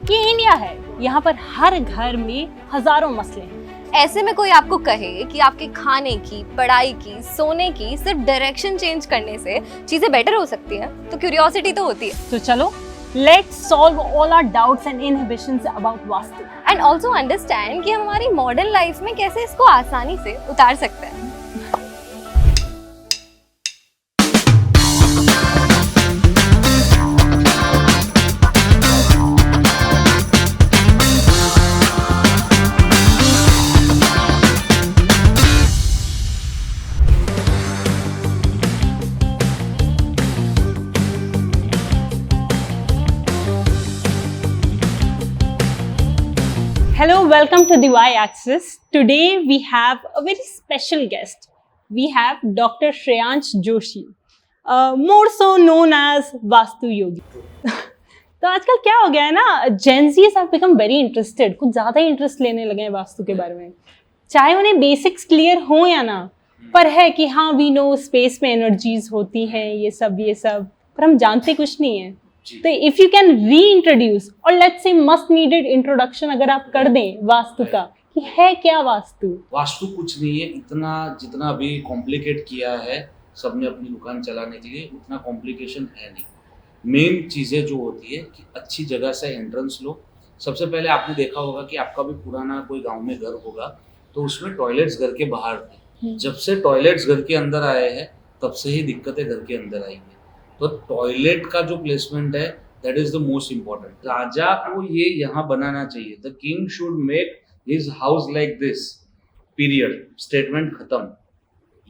ये इंडिया है, यहाँ पर हर घर में हजारों मसले हैं। ऐसे में कोई आपको कहे कि आपके खाने की, पढ़ाई की, सोने की सिर्फ डायरेक्शन चेंज करने से चीजें बेटर हो सकती है, तो क्यूरियोसिटी तो होती है। तो चलो, let's solve all our doubts and inhibitions about vastu and also understand कि हम हमारी मॉडर्न लाइफ में कैसे इसको आसानी से उतार सकते हैं। Hello, welcome to the Y-Axis. Today we have a very special guest. We have Dr. Shreyansh Joshi, more so known as Vastu Yogi. तो आजकल क्या हो गया है ना, Gen Zs have become very interested. कुछ ज़्यादा ही इंटरेस्ट लेने लगे हैं वास्तु के बारे में। चाहे उन्हें बेसिक्स क्लियर हो या ना, पर है कि हाँ वी नो स्पेस में एनर्जीज होती हैं, ये सब, पर हम जानते कुछ नहीं है। तो if you can reintroduce और let's say must needed introduction अगर आप कर दें वास्तु का, कि है क्या वास्तु? वास्तु कुछ नहीं है, इतना जितना अभी कॉम्प्लिकेट किया है सबने अपनी दुकान चलाने के लिए, उतना कॉम्प्लिकेशन है नहीं। मेन चीज़ें जो होती है कि अच्छी जगह से एंट्रेंस लो। सबसे पहले आपने देखा होगा कि आपका भी पुराना कोई गांव में घर होगा तो उसमें टॉयलेट्स घर के बाहर थे। जब से टॉयलेट्स घर के अंदर आए हैं तब से ही दिक्कतें घर के अंदर आई हैं। तो टॉयलेट का जो प्लेसमेंट है that is the most important. राजा को ये यहाँ बनाना चाहिए, the king should make his house like this, period, statement खत्म।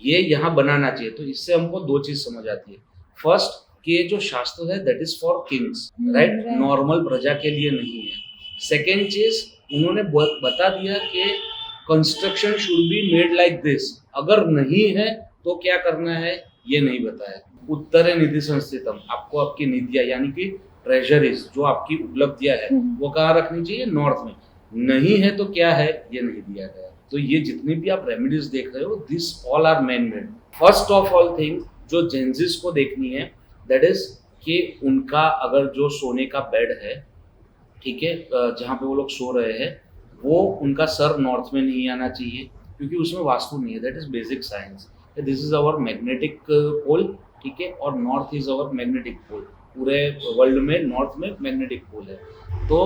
ये यहाँ बनाना चाहिए। तो इससे हमको दो चीज समझ आती है। फर्स्ट कि ये जो शास्त्र है that is for Kings, right, normal प्रजा के लिए नहीं है। सेकेंड चीज उन्होंने बता दिया कि construction should be made like this. अगर नहीं है तो क्या करना है ये नहीं बताया। उत्तरे निधि संस्थितम, आपको आपकी निधियां यानी कि ट्रेजरीज जो आपकी उपलब्धियां है वो कहाँ रखनी चाहिए? नॉर्थ में। नहीं है तो क्या है ये नहीं दिया गया। तो ये जितनी भी आप रेमेडीज देख रहे हो this all are man made. First of all thing जो जेंजिस को देखनी है दैट इज कि उनका अगर जो सोने का बेड है, ठीक है, जहाँ पे वो लोग सो रहे हैं, वो उनका सर नॉर्थ में नहीं आना चाहिए क्योंकि उसमें वास्तु नहीं है। That is basic science. This is our magnetic pole, ठीक है, और north is our magnetic pole. पूरे वर्ल्ड में नॉर्थ में मैग्नेटिक पोल है। तो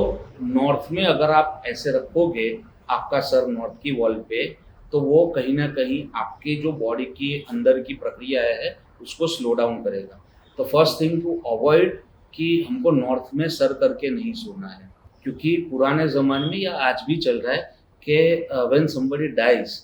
नॉर्थ में अगर आप ऐसे रखोगे आपका सर नॉर्थ की वॉल पे, तो वो कहीं ना कहीं आपके जो बॉडी की अंदर की प्रक्रिया है उसको स्लो डाउन करेगा। तो फर्स्ट थिंग टू अवॉइड कि हमको नॉर्थ में सर करके नहीं सोना है, क्योंकि पुराने ज़माने में या आज भी चल रहा है कि व्हेन समबडी डाइज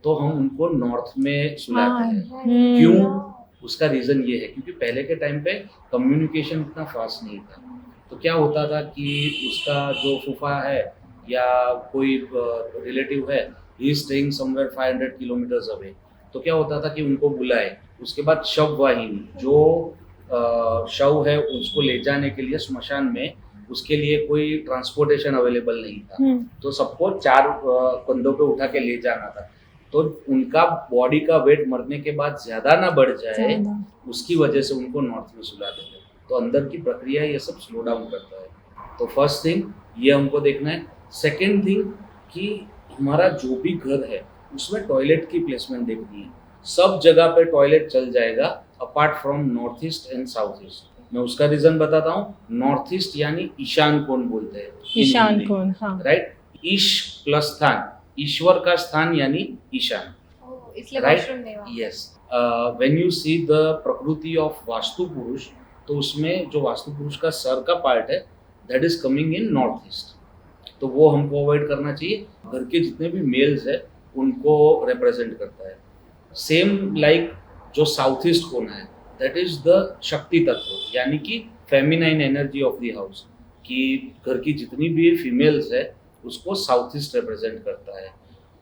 तो हम उनको नॉर्थ में सुलाते हैं। क्यों? उसका रीज़न ये है क्योंकि पहले के टाइम पे कम्युनिकेशन इतना फास्ट नहीं था। तो क्या होता था कि उसका जो फूफा है या कोई रिलेटिव है, he is staying somewhere 500 kilometres away, तो क्या होता था कि उनको बुलाए। उसके बाद शव वाहिनी, जो शव है उसको ले जाने के लिए स्मशान में, उसके लिए कोई ट्रांसपोर्टेशन अवेलेबल नहीं था। तो सबको 4 कंधों पे उठा के ले जाना था। तो उनका बॉडी का वेट मरने के बाद ज्यादा ना बढ़ जाए, उसकी वजह से उनको नॉर्थ में सुला देते। तो अंदर की प्रक्रिया ये सब स्लो डाउन करता है। तो फर्स्ट थिंग ये हमको देखना है। सेकेंड थिंग कि हमारा जो भी घर है उसमें टॉयलेट की प्लेसमेंट देखनी है। सब जगह पे टॉयलेट चल जाएगा apart from north east and south east. मैं उसका रीजन बताता हूँ। नॉर्थ ईस्ट यानी ईशान कोण बोलते हैं, ईशान कोण, हाँ, राइट। ईश प्लस स्थान, ईश्वर का स्थान यानी ईशान, right, yes. When you see the prakriti of vastu purush, तो उसमें जो वास्तु पुरुष का सर का पार्ट है that is coming in north east. तो वो हमको अवॉइड करना चाहिए। घर के जितने भी मेल्स है उनको रिप्रेजेंट करता है। सेम लाइक जो साउथ ईस्ट कोना है दैट इज द शक्ति तत्व यानी कि feminine energy of the house, कि घर की जितनी भी फीमेल्स है उसको साउथ ईस्ट रिप्रेजेंट करता है।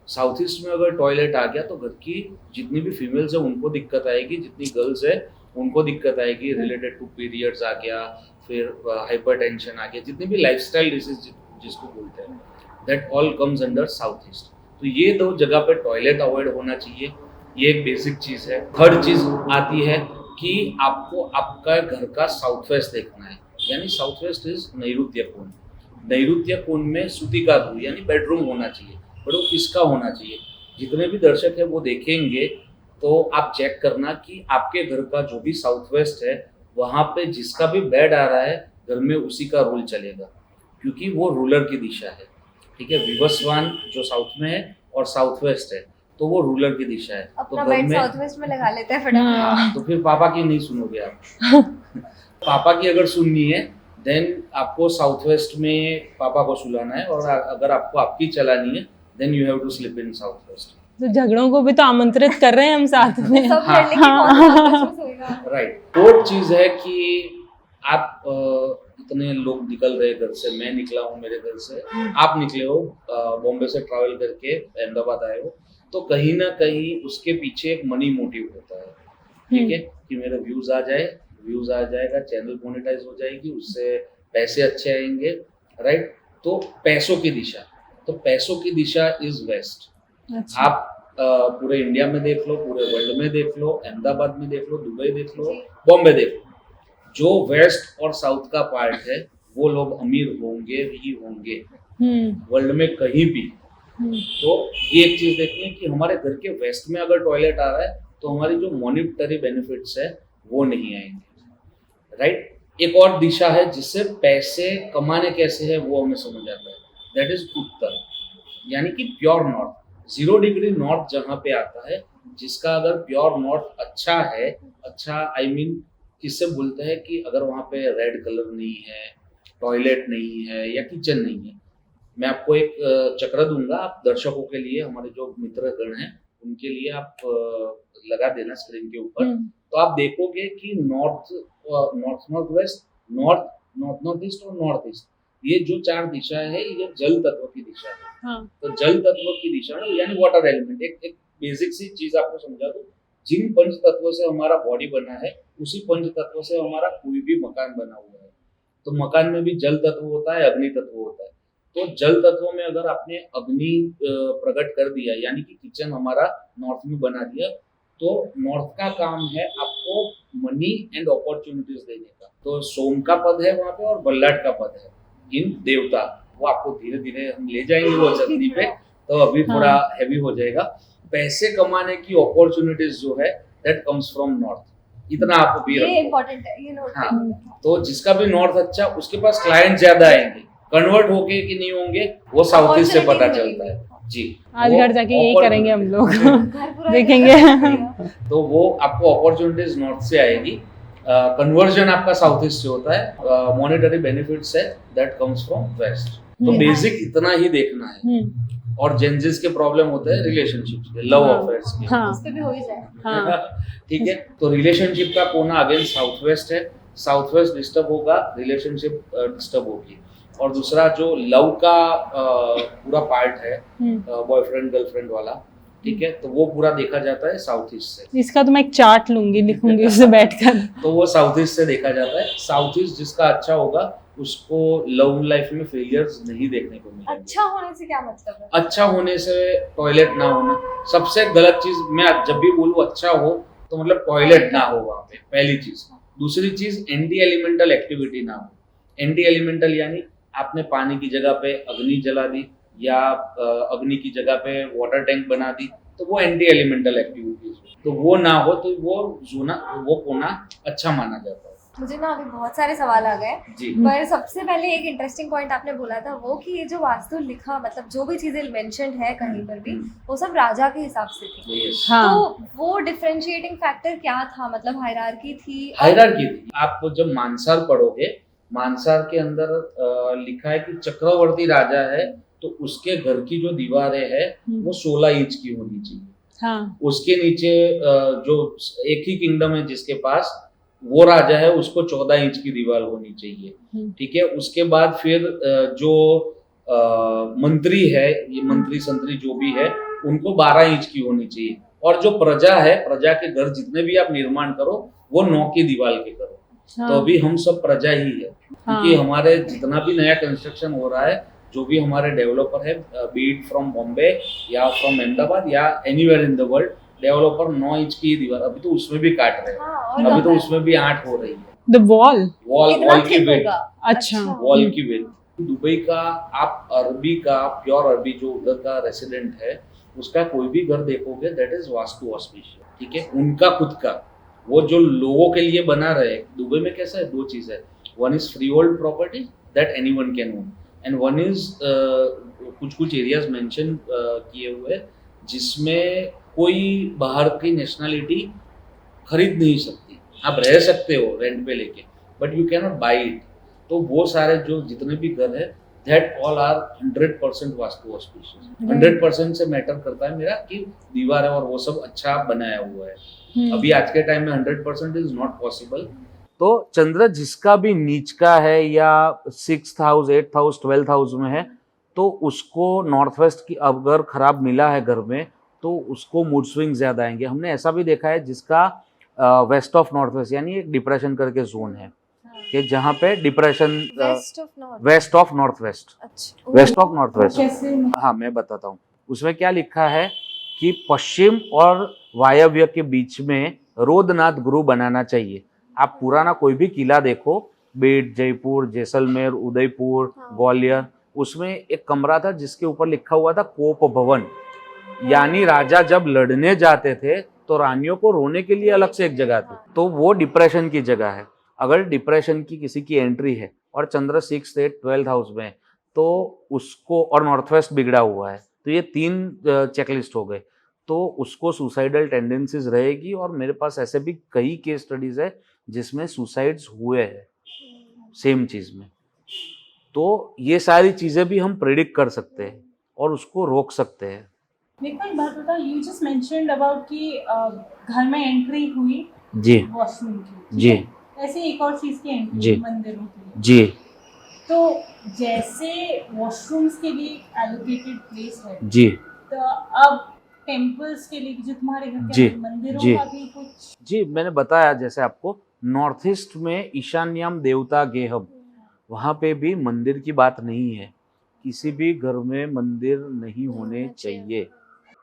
साउथ ईस्ट में अगर टॉयलेट आ गया तो घर की जितनी भी फीमेल्स है उनको दिक्कत आएगी, जितनी गर्ल्स है उनको दिक्कत आएगी। रिलेटेड टू पीरियड्स आ गया, फिर हाइपरटेंशन आ गया, जितनी भी लाइफस्टाइल डिसीज जिसको बोलते हैं, that all comes under south east. तो ये 2 जगह पे टॉयलेट अवॉइड होना चाहिए। ये एक बेसिक चीज है। थर्ड चीज आती है कि आपको आपका घर का साउथ वेस्ट देखना है, यानी साउथ वेस्ट इज नैऋत्य कोण। नैऋत्य कोण में सूतिका गृह यानी बेडरूम होना चाहिए, बट वो किसका होना चाहिए? जितने भी दर्शक है वो देखेंगे तो आप चेक करना कि आपके घर का जो भी साउथ वेस्ट है वहाँ पे जिसका भी बेड आ रहा है घर में उसी का रूल चलेगा, क्योंकि वो रूलर की दिशा है। ठीक है, विवस्वान जो साउथ में है और साउथ वेस्ट है तो वो रूलर की दिशा है। तो अपना घर बेड में साउथ वेस्ट में लगा लेते हैं फटाफट। हाँ। तो फिर पापा की नहीं सुनोगे आप। पापा की अगर सुननी है देन आपको साउथ वेस्ट में पापा को सुलाना है, और अगर आपको आपकी चलानी है then you have to sleep in south west. तो झगड़ों को भी तो आमंत्रित कर रहे हैं हम साथ में। सब हाँ। लड़ने की कौन सा सोएगा। राइट। तो चीज है कि आप इतने लोग निकल रहे घर से, मैं निकला हूँ मेरे घर से, आप निकले हो बॉम्बे से ट्रैवल करके अहमदाबाद आए हो, तो कहीं ना कहीं उसके पीछे एक मनी मोटिव होता है। ठीक है, कि मेरे व्यूज आ जाएगा, चैनल मोनेटाइज हो जाएगी, उससे पैसे अच्छे आएंगे। राइट। तो पैसों की दिशा इज वेस्ट। अच्छा। आप पूरे इंडिया में देख लो, पूरे वर्ल्ड में देख लो, अहमदाबाद में देख लो, दुबई देख लो, बॉम्बे देख लो, जो वेस्ट और साउथ का पार्ट है वो लोग अमीर होंगे ही होंगे वर्ल्ड में कहीं भी। तो ये एक चीज देखनी है कि हमारे घर के वेस्ट में अगर टॉयलेट आ रहा है तो हमारी जो मॉनिटरी बेनिफिट्स है वो नहीं आएंगे। राइट। एक और दिशा है जिससे पैसे कमाने कैसे है वो हमें समझ आता है, दैट इज उत्तर, यानी कि प्योर नॉर्थ। 0 डिग्री नॉर्थ जहाँ पे आता है, जिसका अगर प्योर नॉर्थ अच्छा है, अच्छा आई मीन किससे बोलते हैं कि अगर वहाँ पे रेड कलर नहीं है, टॉयलेट नहीं है या किचन नहीं है। मैं आपको एक चक्र दूंगा, आप दर्शकों के लिए, हमारे जो मित्रगण हैं उनके लिए आप लगा देना स्क्रीन के ऊपर, तो आप देखोगे कि नॉर्थ वेस्ट, नॉर्थ ईस्ट और नॉर्थ ईस्ट, ये जो 4 दिशा है ये जल तत्व की दिशा है। हाँ। तो जल तत्व की दिशा है यानी वाटर एलिमेंट। एक बेसिक सी चीज आपको समझा दूं, जिन पंच तत्वों से हमारा बॉडी बना है उसी पंच तत्वों से हमारा कोई भी मकान बना हुआ है। तो मकान में भी जल तत्व होता है, अग्नि तत्व होता है। तो जल तत्वों में अगर आपने अग्नि प्रकट कर दिया, यानी कि किचन हमारा नॉर्थ में बना दिया, तो नॉर्थ का काम है आपको मनी एंड अपॉर्चुनिटीज देने का। तो सोम का पद है वहां पे और बल्लाट का पद है इन देवता, वो आपको धीरे धीरे हम ले जाएंगे वो जर्नी पे, तो अभी थोड़ा हैवी हो जाएगा। पैसे कमाने की अपॉर्चुनिटीज जो है दैट कम्स फ्रॉम नॉर्थ, इतना आपको भी ये रखो। इम्पोर्टेंट है, ये नोट हाँ, तो जिसका भी नॉर्थ अच्छा उसके पास क्लाइंट ज्यादा आएंगे, कन्वर्ट होके कि नहीं होंगे वो साउथ ईस्ट से पता चलता है जी। आज घर जाके यही करेंगे हम लोग। पूरा देखेंगे। तो वो आपको अपॉर्चुनिटीज नॉर्थ से आएगी, कन्वर्जन आपका साउथ ईस्ट से होता है, मॉनेटरी बेनिफिट्स है दैट कम्स फ्रॉम वेस्ट। तो बेसिक इतना ही देखना है। और जेंजिस के प्रॉब्लम होते हैं रिलेशनशिप्स के, लव अफेयर्स के। हाँ। उस पे भी हो ही जाए। हाँ। ठीक है, तो रिलेशनशिप का कोना अगेन साउथ वेस्ट है, साउथ वेस्ट डिस्टर्ब होगा, रिलेशनशिप डिस्टर्ब होगी। और दूसरा जो लव का पूरा पार्ट है, बॉयफ्रेंड गर्लफ्रेंड वाला, ठीक है, तो वो पूरा देखा जाता है साउथ ईस्ट से। इसका तो मैं एक चार्ट लूंगी, लिखूंगी उससे बैठकर। तो वो साउथ ईस्ट से देखा जाता है। साउथ ईस्ट जिसका अच्छा होगा उसको लव लाइफ में फेलियर्स नहीं देखने को मिलेंगे। अच्छा होने से क्या मतलब है? अच्छा होने से टॉयलेट ना होना सबसे गलत चीज। मैं जब भी बोलूँ अच्छा हो तो मतलब टॉयलेट ना हो वहाँ पे, पहली चीज। दूसरी चीज एंटी एलिमेंटल एक्टिविटी ना हो। एंटी एलिमेंटल यानी आपने पानी की जगह पे अग्नि जला दी या अग्नि की जगह पे वाटर टैंक बना दी, तो वो एंटी एलिमेंटल एक्टिविटीज, तो वो ना हो तो वो कोना अच्छा माना जाता है। मुझे ना अभी बहुत सारे सवाल आ गए, जी। पर सबसे पहले एक इंटरेस्टिंग पॉइंट आपने बोला था वो कि ये जो वास्तु लिखा, मतलब जो भी चीजें मेंशन्ड है कहीं पर भी, वो सब राजा के हिसाब से थी। Yes. हाँ। तो वो डिफरेंशिएटिंग फैक्टर क्या था? मतलब हायरार्की थी? हायरार्की थी। आप जब मानसार पढ़ोगे, मानसार के अंदर लिखा है कि चक्रवर्ती राजा है तो उसके घर की जो दीवारें है वो 16 इंच की होनी चाहिए। हाँ। उसके नीचे जो एक ही किंगडम है जिसके पास वो राजा है उसको 14 इंच की दीवार होनी चाहिए। ठीक है, उसके बाद फिर जो मंत्री है, ये मंत्री संतरी जो भी है, उनको 12 इंच की होनी चाहिए। और जो प्रजा है, प्रजा के घर जितने भी आप निर्माण करो वो 9 की दीवार के करो। हाँ। तो अभी हम सब प्रजा ही है, क्योंकि हमारे जितना भी नया कंस्ट्रक्शन हो रहा है, जो भी हमारे डेवलपर है, बीट फ्रॉम बॉम्बे या फ्रॉम अहमदाबाद या anywhere in the world, developer 9 inch की दीवार, अभी तो उसमें भी काट रहे हैं। हाँ, अभी तो उसमें भी 8 हो रही है। द वॉल वॉल कितना की thick वेट, होगा? अच्छा। वॉल की वेट दुबई का आप अरबी का प्योर अरबी जो उधर का रेसिडेंट है उसका कोई भी घर देखोगे दैट इज वास्तु ऑस्पिशियस, ठीक है, उनका खुद का, वो जो लोगों के लिए बना रहे। दुबई में कैसा है, दो चीज है, one is free hold property that anyone can own and one is कुछ कुछ एरियाज मेंशन किए हुए जिसमें कोई बाहर की नेशनैलिटी खरीद नहीं सकती, आप रह सकते हो रेंट पे लेके but you can not buy it. तो वो सारे जो जितने भी घर है that all are 100% vastu auspicious. 100% से मैटर करता है मेरा कि दीवार है और वो सब अच्छा बनाया हुआ है। अभी आज के टाइम में 100% इज नॉट पॉसिबल। तो चंद्र जिसका भी नीच का है या 6th house 8th house 12th house में है तो उसको नॉर्थ वेस्ट की अगर खराब मिला है घर में तो उसको मूड स्विंग ज्यादा आएंगे। हमने ऐसा भी देखा है जिसका वेस्ट ऑफ नॉर्थ वेस्ट यानी एक डिप्रेशन करके जोन है कि जहाँ पे depression west of north west, west of north west, हाँ मैं बताता हूँ। उसमें क्या लिखा है कि पश्चिम और वायव्य के बीच में रोदनाथ गुरु बनाना चाहिए। आप पुराना कोई भी किला देखो, बेट, जयपुर, जैसलमेर, उदयपुर, ग्वालियर, उसमें एक कमरा था जिसके ऊपर लिखा हुआ था कोप भवन, यानी राजा जब लड़ने जाते थे तो रानियों को रोने के लिए अलग से एक जगह थी। तो वो डिप्रेशन की जगह है। अगर डिप्रेशन की किसी की एंट्री है और चंद्र 6th 8th 12th हाउस में तो उसको, और नॉर्थ वेस्ट बिगड़ा हुआ है, तो ये 3 चेकलिस्ट हो गए, तो उसको सुसाइडल टेंडेंसीज रहेगी। और मेरे पास ऐसे भी कई केस स्टडीज है जिसमें सुसाइड्स हुए हैं सेम चीज में। तो ये सारी चीजें भी हम प्रेडिक्ट कर सकते हैं और उसको रोक सकते हैं। मेरे को एक बात बताओ, यू जस्ट मेंशन्ड अबाउट कि घर में एंट्री हुई जी वॉशरूम की, जी, ऐसे एक और चीज की एंट्री जी मंदिरों की जी। तो जैसे वॉशरूम्स के लिए एलोकेटेड प्लेस है जी तो अब टेम्पल्स के लिए जो तुम्हारे घर जी, के मंदिरों जी, का भी कुछ? जी मैंने बताया जैसे आपको, नॉर्थ ईस्ट में ईशान्यम देवता गेहम, वहाँ पे भी मंदिर की बात नहीं है। किसी भी घर में मंदिर नहीं होने चाहिए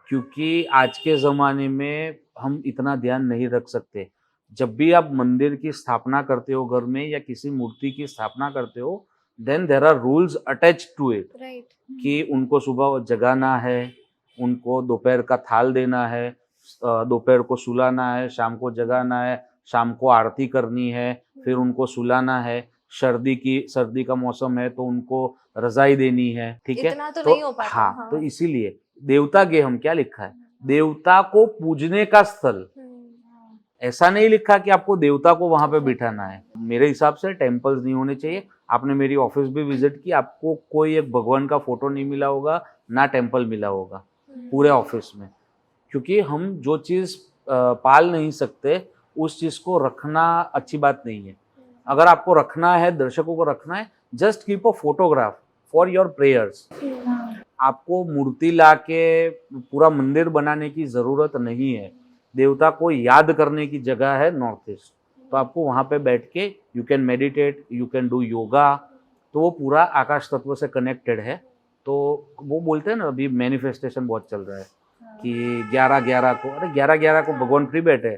क्योंकि आज के ज़माने में हम इतना ध्यान नहीं रख सकते। जब भी आप मंदिर की स्थापना करते हो घर में या किसी मूर्ति की स्थापना करते हो then there are rules attached to it, कि उनको सुबह जगाना है, उनको दोपहर का थाल देना है, दोपहर को सुलाना है, शाम को जगाना है, शाम को आरती करनी है, फिर उनको सुलाना है। सर्दी का मौसम है तो उनको रजाई देनी है, ठीक है। इतना तो नहीं हो पाता, हाँ, हाँ। तो इसीलिए देवता गेहम क्या लिखा है, देवता को पूजने का स्थल, ऐसा नहीं लिखा कि आपको देवता को वहां पे बिठाना है। मेरे हिसाब से टेम्पल्स नहीं होने चाहिए। आपने मेरी ऑफिस भी विजिट की, आपको कोई एक भगवान का फोटो नहीं मिला होगा, ना टेम्पल मिला होगा पूरे ऑफिस में, क्योंकि हम जो चीज पाल नहीं सकते उस चीज को रखना अच्छी बात नहीं है। अगर आपको रखना है, दर्शकों को रखना है, just keep a photograph for your prayers. आपको मूर्ति ला के पूरा मंदिर बनाने की जरूरत नहीं है। देवता को याद करने की जगह है नॉर्थ ईस्ट, तो आपको वहाँ पे बैठ के you can meditate, you can do yoga, तो वो पूरा आकाश तत्व से कनेक्टेड है। तो वो बोलते हैं ना, अभी मैनिफेस्टेशन बहुत चल रहा है कि 11/11 को, अरे 11/11 को भगवान फ्री बैठे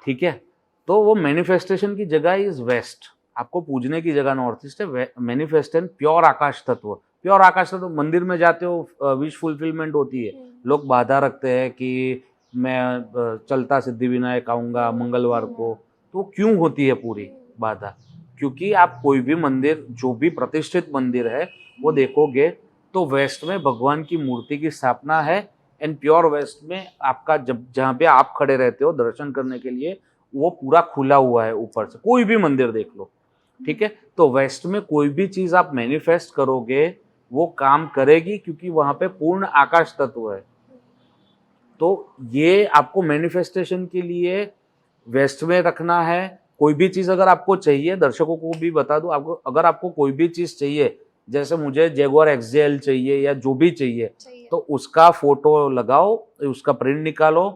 ठीक है। तो वो मैनिफेस्टेशन की जगह इज वेस्ट, आपको पूजने की जगह नॉर्थ ईस्ट है। मैनिफेस्टेशन प्योर आकाश तत्व, प्योर आकाश तत्व। मंदिर में जाते हो विश फुलफिलमेंट होती है, लोग बाधा रखते हैं कि मैं चलता सिद्धि विनायक आऊँगा मंगलवार को, तो क्यों होती है पूरी बाधा? क्योंकि आप कोई भी मंदिर, जो भी प्रतिष्ठित मंदिर है वो देखोगे तो वेस्ट में भगवान की मूर्ति की स्थापना है, एंड प्योर वेस्ट में आपका जहाँ पे आप खड़े रहते हो दर्शन करने के लिए वो पूरा खुला हुआ है ऊपर से। कोई भी मंदिर देख लो, ठीक है। तो वेस्ट में कोई भी चीज आप मैनिफेस्ट करोगे वो काम करेगी, क्योंकि वहां पे पूर्ण आकाश तत्व है। तो ये आपको मैनिफेस्टेशन के लिए वेस्ट में रखना है। कोई भी चीज अगर आपको चाहिए, दर्शकों को भी बता दूं, आपको अगर आपको कोई भी चीज चाहिए, जैसे मुझे जैगुआर XJL चाहिए या जो भी चाहिए, तो उसका फोटो लगाओ, उसका प्रिंट निकालो,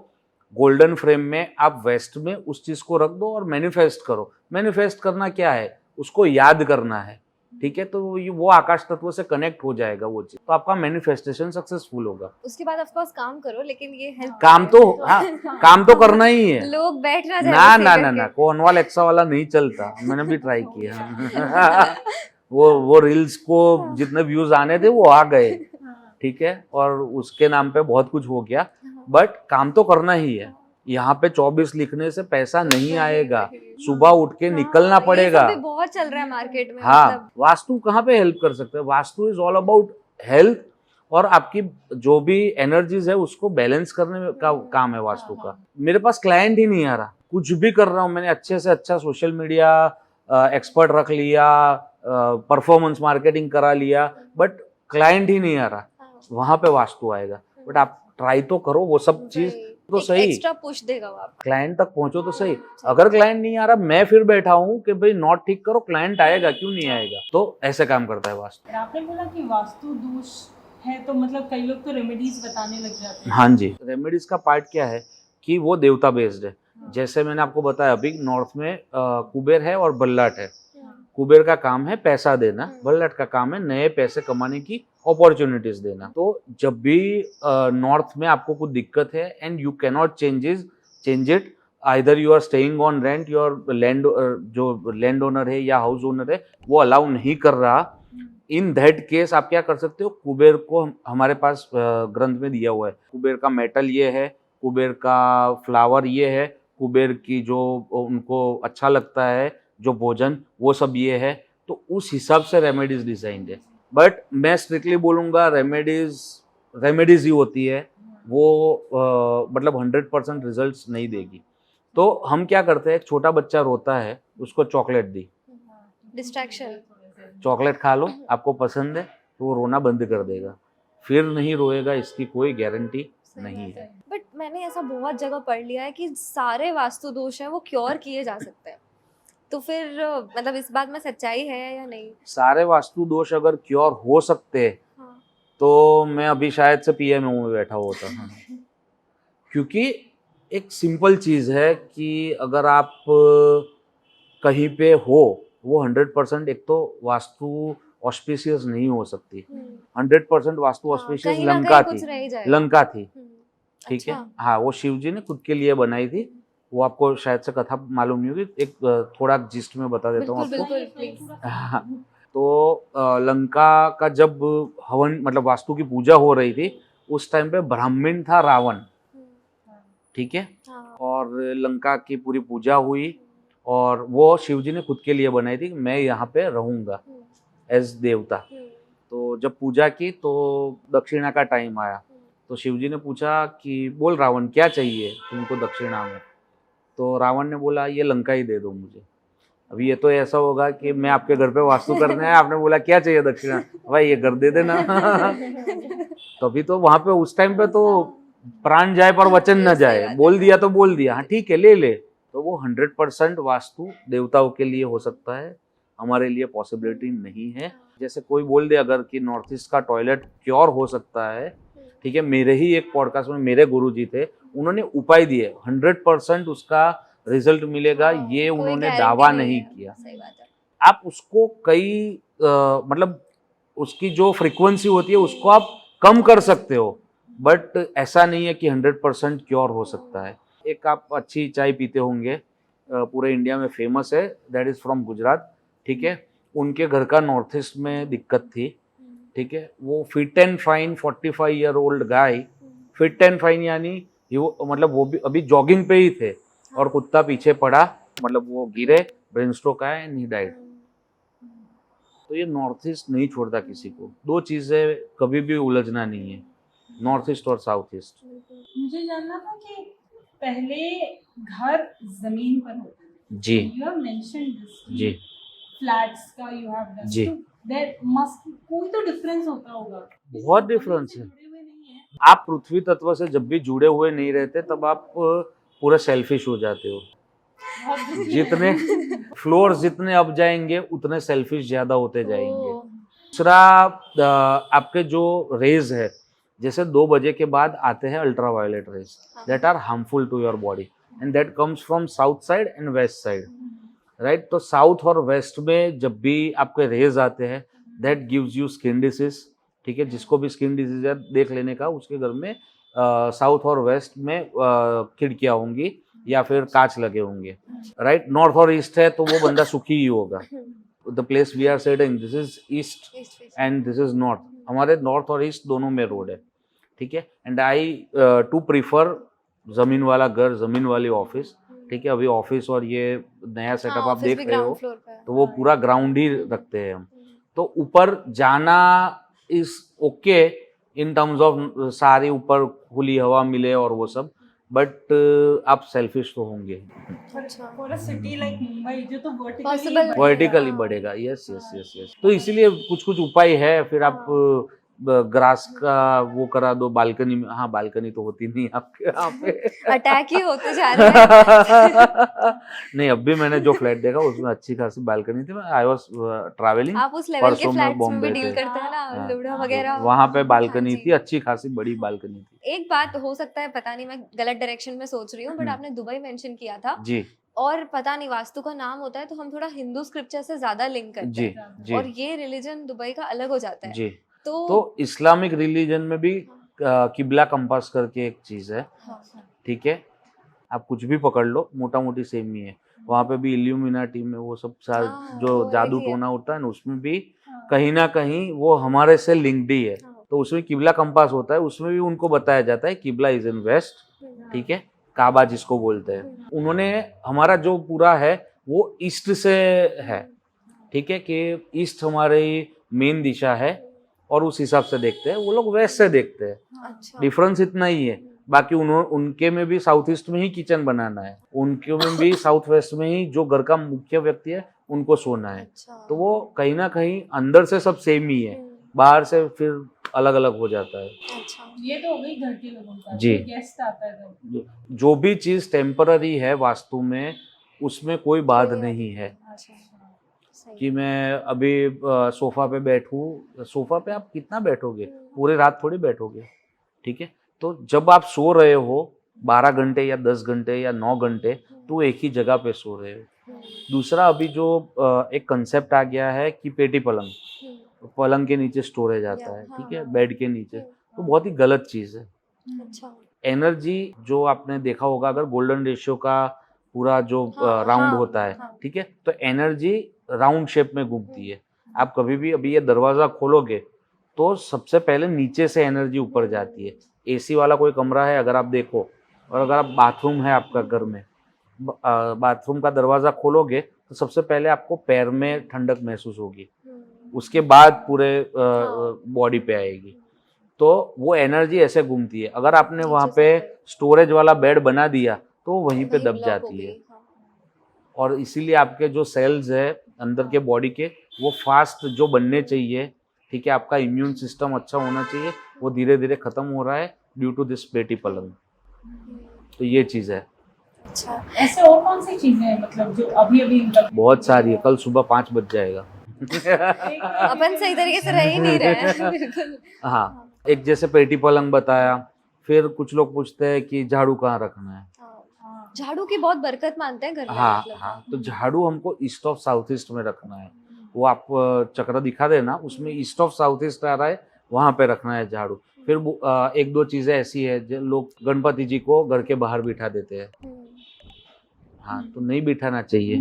गोल्डन फ्रेम में आप वेस्ट में उस चीज को रख दो और मैनिफेस्ट करो। मैनिफेस्ट करना क्या है, उसको याद करना है, ठीक है। तो वो आकाश तत्व से कनेक्ट हो जाएगा वो चीज, तो आपका मैनिफेस्टेशन सक्सेसफुल होगा। उसके बाद ऑफ कोर्स काम करो, लेकिन ये हेल्प काम तो हाँ, काम तो करना ही है। लोग बैठ ना ना ना ना ना, कौन वाला एक्सा वाला नहीं चलता, मैंने भी ट्राई किया वो रील्स को जितने व्यूज आने थे वो आ गए, ठीक है, और उसके नाम पे बहुत कुछ हो गया, बट काम तो करना ही है। यहाँ पे 24 लिखने से पैसा नहीं आएगा, सुबह उठ के निकलना पड़ेगा। ये सब भी बहुत चल रहा है मार्केट में। हाँ, मतलब वास्तु कहाँ पे हेल्प कर सकते हैं? Vastu is all about health और आपकी जो भी एनर्जीज है उसको बैलेंस करने का काम है वास्तु का। मेरे पास क्लाइंट ही नहीं आ रहा, कुछ भी कर रहा हूँ, मैंने अच्छे से अच्छा सोशल मीडिया एक्सपर्ट रख लिया, परफॉर्मेंस मार्केटिंग करा लिया, बट क्लाइंट ही नहीं आ रहा। वहां पे वास्तु आएगा, बट आप ट्राई तो करो, वो सब चीज तो सही, एक्स्ट्रा पुश देगा वो आपको। क्लाइंट तक पहुंचो तो सही। अगर क्लाइंट नहीं आ रहा, मैं फिर बैठा हूँ कि भाई नॉट ठीक करो, क्लाइंट आएगा, क्यों नहीं आएगा? तो ऐसे काम करता है वास्तु। और आपने बोला कि वास्तु दोष है, तो मतलब कई लोग तो रेमेडीज बताने लग जाते हैं। हाँ जी, रेमेडीज का पार्ट क्या है कि वो देवता बेस्ड है। जैसे मैंने आपको बताया अभी, नॉर्थ में कुबेर है और बल्लाट है। कुबेर का काम है पैसा देना, बल्लाट का काम है नए पैसे कमाने की अपॉर्चुनिटीज देना। तो जब भी नॉर्थ में आपको कुछ दिक्कत है and you cannot change it, either you are staying on rent, your land जो लैंड ओनर है या हाउस ओनर है वो अलाउ नहीं कर रहा, इन दैट केस आप क्या कर सकते हो? कुबेर को हमारे पास ग्रंथ में दिया हुआ है, कुबेर का मेटल ये है, कुबेर का फ्लावर ये है, कुबेर की जो उनको अच्छा लगता है जो भोजन वो सब ये है। तो उस हिसाब से रेमेडीज डिजाइंड है। बट मैं स्ट्रिक्टली बोलूँगा रेमेडीज ही होती है, वो मतलब 100% रिजल्ट्स नहीं देगी। तो हम क्या करते हैं, एक छोटा बच्चा रोता है, उसको चॉकलेट दी, डिस्ट्रैक्शन। चॉकलेट खा लो, आपको पसंद है, तो वो रोना बंद कर देगा, फिर नहीं रोएगा, इसकी कोई गारंटी नहीं है। बट मैंने ऐसा बहुत जगह पढ़ लिया है कि सारे वास्तु दोष हैं वो क्योर किए जा सकते हैं, तो फिर मतलब इस बात में सच्चाई है या नहीं? सारे वास्तु दोष अगर क्योर हो सकते हैं हाँ। तो मैं अभी शायद से पीएमओ में बैठा होता। क्योंकि एक सिंपल चीज है कि अगर आप कहीं पे हो, वो 100% एक तो वास्तु ऑस्पिशियस नहीं हो सकती। 100% वास्तु ऑस्पिशियस कहीं ना लंका कहीं थी, कुछ रह ही जाएगा। लंका थी, ठीक है। अच्छा। हाँ, वो शिव जी ने खुद के लिए बनाई थी, वो आपको शायद से कथा मालूम नहीं होगी, एक थोड़ा जिस्ट में बता देता हूँ बिल्कुल आपको। बिल्कुल प्लीज। हाँ, तो लंका का जब हवन मतलब वास्तु की पूजा हो रही थी, उस टाइम पे ब्राह्मण था रावण, ठीक है, हाँ। और लंका की पूरी पूजा हुई और वो शिव जी ने खुद के लिए बनाई थी, मैं यहाँ पे रहूँगा एज देवता। तो जब पूजा की तो दक्षिणा का टाइम आया, तो शिव जी ने पूछा कि बोल रावण क्या चाहिए तुमको दक्षिणा में? तो रावण ने बोला ये लंका ही दे दो मुझे। अभी ये तो ऐसा होगा कि मैं आपके घर पे वास्तु करने आया, आपने बोला क्या चाहिए दक्षिणा, भाई ये घर दे देना। तभी तो वहां पे उस टाइम पे तो प्राण जाए पर वचन न जाए, बोल दिया तो बोल दिया, हाँ ठीक है ले ले। तो वो 100% वास्तु देवताओं के लिए हो सकता है, हमारे लिए पॉसिबिलिटी नहीं है। जैसे कोई बोल दे अगर कि नॉर्थ ईस्ट का टॉयलेट क्योर हो सकता है, ठीक है, मेरे ही एक पॉडकास्ट में मेरे गुरुजी थे, उन्होंने उपाय दिए, 100% उसका रिजल्ट मिलेगा, ये कोई उन्होंने guarantee दावा नहीं नहीं है। किया। सही बात है। आप उसको कई मतलब उसकी जो फ्रीक्वेंसी होती है उसको आप कम कर सकते हो, बट ऐसा नहीं है कि 100% क्योर हो सकता है। एक आप अच्छी चाय पीते होंगे, पूरे इंडिया में फेमस है, दैट इज फ्रॉम गुजरात, ठीक है, उनके घर का नॉर्थ ईस्ट में दिक्कत थी, ठीक है, वो fit and fine 45 year old guy, fit and fine यानी मतलब वो भी अभी जॉगिंग पे ही थे और कुत्ता पीछे पड़ा, मतलब वो गिरे, ब्रेन स्ट्रोक आया एंड ही डाइड। तो ये नॉर्थ ईस्ट नहीं छोड़ता किसी को, दो चीजें कभी भी उलझना नहीं है, नॉर्थ ईस्ट और साउथ ईस्ट। मुझे जानना था कि पहले घर जमीन पर होते थे, जी यू हैव मेंशन्ड दिस, जी फ्लैट्स का यू हैव डन, जी। तो देयर मस्ट कोई तो डिफरेंस होता होगा। बहुत डिफरेंस है। जुड़े हुए नहीं है। आप पृथ्वी तत्व से जब भी जुड़े हुए नहीं रहते तब आप पूरा सेल्फिश हो जाते हो। जितने फ्लोर्स जितने अप जाएंगे उतने सेल्फिश ज्यादा होते जाएंगे। दूसरा आपके जो रेज है, जैसे 2 बजे के बाद आते हैं ultraviolet rays, that are harmful to your body and that comes from south side and west side, right. तो साउथ और वेस्ट में जब भी आपके रेज आते हैं that gives you skin disease, ठीक है, जिसको भी स्किन डिजीज है देख लेने का, उसके घर में साउथ और वेस्ट में खिड़कियाँ होंगी या फिर कांच लगे होंगे, राइट। नॉर्थ और ईस्ट है तो वो बंदा सुखी ही होगा। The place we are setting, this is east and this is north, हमारे नॉर्थ और ईस्ट दोनों में रोड है, ठीक है। एंड आई टू प्रीफर जमीन वाला घर, जमीन वाली ऑफिस, ठीक है। अभी ऑफिस और ये नया सेटअप आप देख रहे हो तो वो पूरा ग्राउंड ही रखते हैं हम। तो ऊपर जाना is okay in terms of सारी ऊपर खुली हवा मिले और वो सब, बट आप सेल्फिश तो होंगे। For a city like Mumbai जो तो Possible- वर्टिकली बढ़ेगा, यस यस यस यस। तो इसीलिए कुछ कुछ उपाय है। फिर आप ग्रास का वो करा दो बालकनी में, हाँ बालकनी तो होती नहीं आपके यहाँ पे। अटैक ही होते जा रहे हैं। नहीं, अब भी मैंने जो फ्लैट देखा उसमें अच्छी खासी बालकनी थी। आई वाज ट्रैवलिंग, आप उस लेवल के परसों में फ्लैट्स में भी बॉम्बे डील थे। करते हैं ना, हाँ, लुड़ा वगैरह। वहाँ पे हाँ बालकनी जी। थी, अच्छी खासी बड़ी बालकनी थी। एक बात हो सकता है, पता नहीं मैं गलत डायरेक्शन में सोच रही हूँ, बट हम्म। आपने दुबई मेंशन किया था जी और पता नहीं वास्तु का नाम होता है तो हम थोड़ा हिंदू स्क्रिप्चर से ज्यादा लिंक करते जी हैं, जी और ये रिलीजन दुबई का अलग हो जाता है। जी। तो तो इस्लामिक रिलीजन में भी किबला कंपास करके एक चीज है, हाँ, ठीक है। आप कुछ भी पकड़ लो, मोटा मोटी सेम ही है। वहाँ पे भी इल्यूमिनाटी में वो सब हाँ, जो वो जादू अलग ही है। टोना होता है ना, उसमें भी कहीं ना कहीं वो हमारे से लिंक्ड ही है। हाँ। तो उसमें किबला कंपास होता है, उसमें भी उनको बताया जाता है किबला इज इन वेस्ट, ठीक है, काबा जिसको बोलते हैं। उन्होंने हमारा जो पूरा है वो ईस्ट से है, ठीक है, कि ईस्ट हमारी मेन दिशा है और उस हिसाब से देखते हैं। वो लोग वेस्ट से देखते हैं, अच्छा। डिफरेंस इतना ही है। बाकी उनके में भी साउथ ईस्ट में ही किचन बनाना है, उनके में भी साउथ वेस्ट में ही जो घर का मुख्य व्यक्ति है उनको सोना है। अच्छा। तो वो कहीं ना कहीं अंदर से सब सेम ही है, बाहर से फिर अलग अलग हो जाता है। अच्छा। ये तो हो गई घर के लोगों का, जी। गेस्ट आता है घर। जो भी चीज टेम्पररी है वास्तु में, उसमें कोई बात कोई नहीं है। अच्छा, सही। कि मैं अभी सोफा पे बैठूं, सोफा पे आप कितना बैठोगे, पूरी रात थोड़ी बैठोगे, ठीक है। तो जब आप सो रहे हो 12 घंटे या 10 घंटे या 9 घंटे, तो एक ही जगह पे सो रहे हो। दूसरा, अभी जो एक कंसेप्ट आ गया है कि पेटी पलंग, पलंग के नीचे स्टोरेज आता है, ठीक है, बेड के नीचे, तो बहुत ही गलत चीज़ है। अच्छा। एनर्जी जो आपने देखा होगा, अगर गोल्डन रेशियो का पूरा जो हाँ, राउंड हाँ, होता है, हाँ। ठीक है, तो एनर्जी राउंड शेप में घूमती है। आप कभी भी अभी ये दरवाजा खोलोगे तो सबसे पहले नीचे से एनर्जी ऊपर जाती है। एसी वाला कोई कमरा है अगर आप देखो, और अगर आप बाथरूम है आपका घर में, बाथरूम का दरवाजा खोलोगे तो सबसे पहले आपको पैर में ठंडक महसूस होगी, उसके बाद पूरे बॉडी पे आएगी। तो वो एनर्जी ऐसे घूमती है। अगर आपने वहाँ पे स्टोरेज वाला बेड बना दिया तो वहीं पे दब जाती है, और इसीलिए आपके जो सेल्स है अंदर के बॉडी के, वो फास्ट जो बनने चाहिए, ठीक है, आपका इम्यून सिस्टम अच्छा होना चाहिए, वो धीरे धीरे खत्म हो रहा है ड्यू टू दिस पेटी पलंग। तो ये चीज़ है। अच्छा। ऐसे और कौन सी चीजें हैं मतलब जो अभी अभी बहुत सारी है, कल सुबह 5 बज जाएगा। अपन सही तरीके से रह ही नहीं रहे हैं। बिल्कुल। हाँ, एक जैसे पेटी पलंग बताया। फिर कुछ लोग पूछते हैं कि झाड़ू कहाँ रखना है। झाड़ू की बहुत बरकत मानते हैं घर में। हाँ मतलब। हाँ, तो झाड़ू हमको ईस्ट ऑफ साउथ ईस्ट में रखना है। वो आप चक्र दिखा देना, उसमें ईस्ट ऑफ साउथ ईस्ट आ रहा है, वहाँ पे रखना है झाड़ू। फिर एक दो चीजें ऐसी है जो लोग गणपति जी को घर के बाहर बिठा देते हैं। हाँ, तो नहीं बिठाना चाहिए।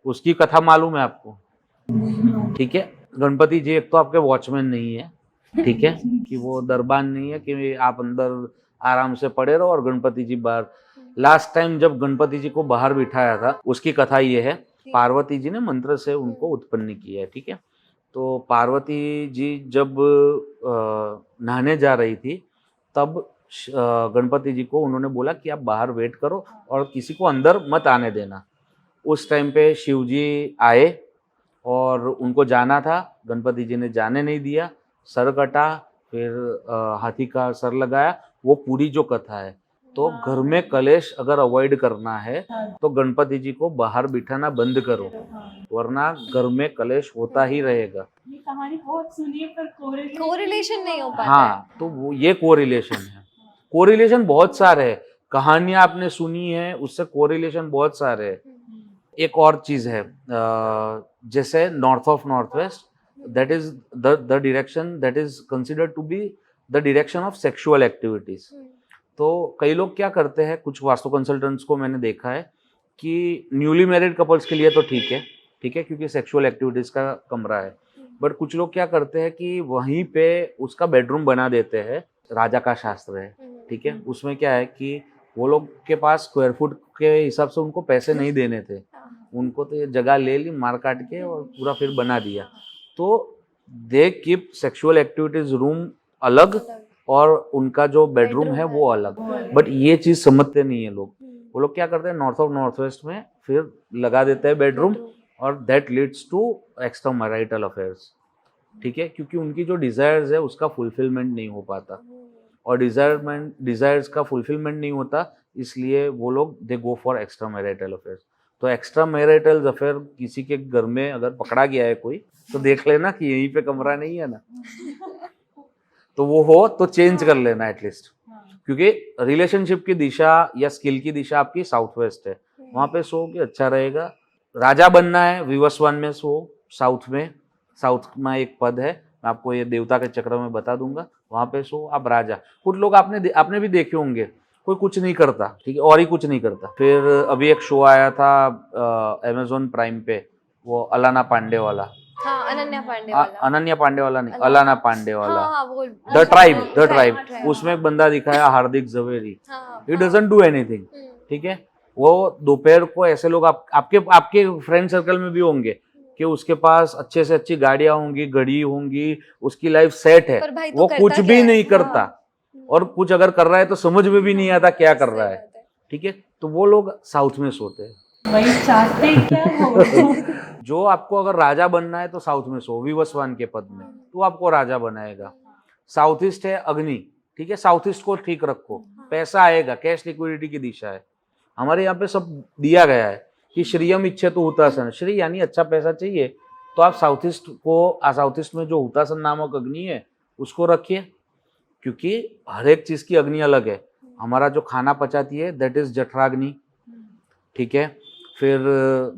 उसकी कथा मालूम है आपको, ठीक है। गणपति जी एक तो आपके वॉचमैन नहीं है, ठीक है, कि वो दरबान नहीं है कि आप अंदर आराम से पड़े रहो और गणपति जी बाहर। लास्ट टाइम जब गणपति जी को बाहर बिठाया था, उसकी कथा ये है, पार्वती जी ने मंत्र से उनको उत्पन्न किया है, ठीक है। तो पार्वती जी जब नहाने जा रही थी, तब गणपति जी को उन्होंने बोला कि आप बाहर वेट करो और किसी को अंदर मत आने देना। उस टाइम पे शिव जी आए और उनको जाना था, गणपति जी ने जाने नहीं दिया, सर कटा, फिर हाथी का सर लगाया। वो पूरी जो कथा है। तो घर में कलेश अगर अवॉइड करना है तो गणपति जी को बाहर बिठाना बंद करो, वरना घर में कलेश होता ही रहेगा। ये कहानी बहुत सुनी है पर कोरिलेशन नहीं हो पाता। हाँ, तो वो ये कोरिलेशन है। कोरिलेशन बहुत सारे है, कहानियां आपने सुनी है, उससे कोरिलेशन बहुत सारे है। एक और चीज है, जैसे north of north west, that is the direction that is considered to be the direction of sexual activities. तो कई लोग क्या करते हैं, कुछ वास्तु कंसल्टेंट्स को मैंने देखा है कि न्यूली मैरिड कपल्स के लिए तो ठीक है, ठीक है, क्योंकि सेक्सुअल एक्टिविटीज का कमरा है। बट कुछ लोग क्या करते हैं कि वहीं पे उसका बेडरूम बना देते हैं। राजा का शास्त्र है, ठीक है, उसमें क्या है कि वो लोग के पास स्क्वायर फुट के हिसाब से उनको पैसे नहीं देने थे, उनको तो ये जगह ले ली मार काट के और पूरा फिर बना दिया। तो they keep sexual activities room अलग और उनका जो बेडरूम है वो अलग। बट ये चीज समझते नहीं है लोग। वो लोग क्या करते हैं, नॉर्थ ऑफ नॉर्थ वेस्ट में फिर लगा देते हैं बेडरूम, और that leads to extra marital affairs, ठीक है, क्योंकि उनकी जो डिजायर्स है उसका फुलफिलमेंट नहीं हो पाता, और डिजायर्स का फुलफिलमेंट नहीं होता, इसलिए वो लोग they go for extra marital affairs. तो एक्स्ट्रा मैरिटल अफेयर किसी के घर में अगर पकड़ा गया है कोई, तो देख लेना कि यहीं पे कमरा नहीं है ना, तो वो हो तो चेंज कर लेना एटलीस्ट, क्योंकि रिलेशनशिप की दिशा या स्किल की दिशा आपकी साउथ वेस्ट है, वहां पे सो कि अच्छा रहेगा। राजा बनना है विवस्वान में सो, साउथ में एक पद है, मैं आपको ये देवता के चक्र में बता दूंगा, वहां पे सो आप राजा। कुछ लोग आपने भी देखे होंगे, कोई कुछ नहीं करता, ठीक है, और ही कुछ नहीं करता। फिर अभी एक शो आया था अमेज़न प्राइम पे, वो अलाना पांडे वाला, हाँ, अनन्या पांडे वाला नहीं, अलाना पांडे वाला, हाँ, वो द ट्राइब, उसमें एक बंदा दिखाया Hardik Jhaveri, he doesn't do anything, ठीक है। वो दोपहर को ऐसे लोग आपके फ्रेंड सर्कल में भी होंगे कि उसके पास अच्छे से अच्छी गाड़ियां होंगी, घड़ी होंगी, उसकी लाइफ सेट है, वो कुछ भी नहीं करता, और कुछ अगर कर रहा है तो समझ में भी नहीं आता क्या कर रहा है, ठीक है। तो वो लोग साउथ में सोते हैं। वही चाहते क्या हो। जो आपको अगर राजा बनना है तो साउथ में सो, विवस्वान के पद में, तो आपको राजा बनाएगा। साउथ ईस्ट है अग्नि, ठीक है, साउथ ईस्ट को ठीक रखो, पैसा आएगा, कैश लिक्विडिटी की दिशा है। हमारे यहाँ पे सब दिया गया है कि श्रियम इच्छे तो हुतासन, श्री यानी अच्छा पैसा चाहिए तो आप साउथ ईस्ट में जो हुतासन नामक अग्नि है उसको रखिए, क्योंकि हर एक चीज की अग्नि अलग है। हमारा जो खाना पचाती है दैट इज जठराग्नि, ठीक है। फिर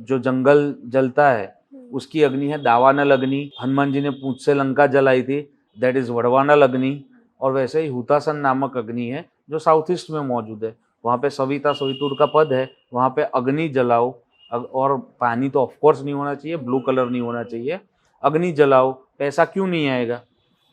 जो जंगल जलता है उसकी अग्नि है दावानल अग्नि। हनुमान जी ने पूंछ से लंका जलाई थी, दैट इज वड़वानल अग्नि। और वैसे ही हुतासन नामक अग्नि है जो साउथ ईस्ट में मौजूद है, वहाँ पे सविता सवितुर का पद है, वहाँ पे अग्नि जलाओ। और पानी तो ऑफकोर्स नहीं होना चाहिए, ब्लू कलर नहीं होना चाहिए, अग्नि जलाओ। पैसा क्यों नहीं आएगा?